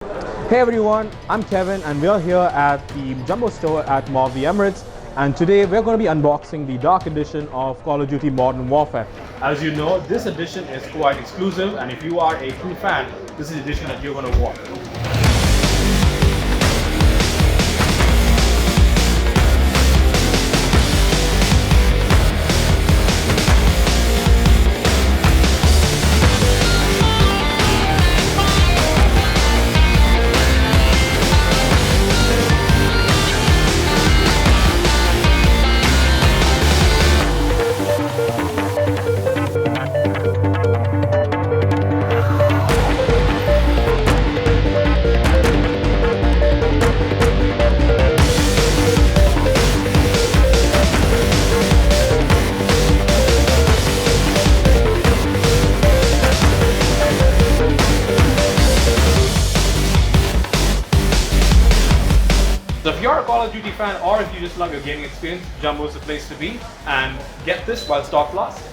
Hey everyone, I'm Kevin and we're here at the Jumbo store at Mall of the Emirates, and today we're going to be unboxing the Dark Edition of Call of Duty Modern Warfare. As you know, this edition is quite exclusive, and if you are a true fan, this is the edition that you're going to want. So if you're a Call of Duty fan, or if you just love your gaming experience, Jumbo is the place to be. And get this while stock lasts.